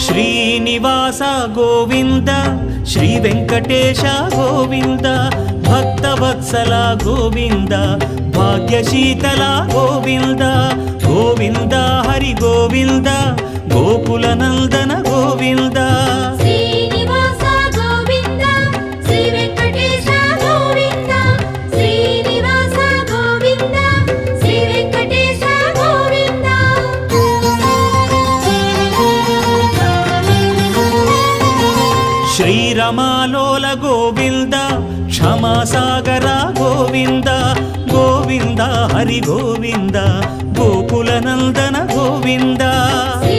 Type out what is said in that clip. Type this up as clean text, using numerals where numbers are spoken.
Srinivasa Govinda Shri Venkatesha Govinda Bhaktavatsala Govinda భాగ్యశీతల Govinda Govinda Hari Govinda Gokula Nandana Govinda Srinivasa Govinda Shri Venkatesha Govinda Srinivasa Govinda Shri Venkatesha Govinda శ్రీరమాలోల Govinda క్షమాసాగర Govinda Govinda Hari Govinda Gokula Nandana Govinda Shri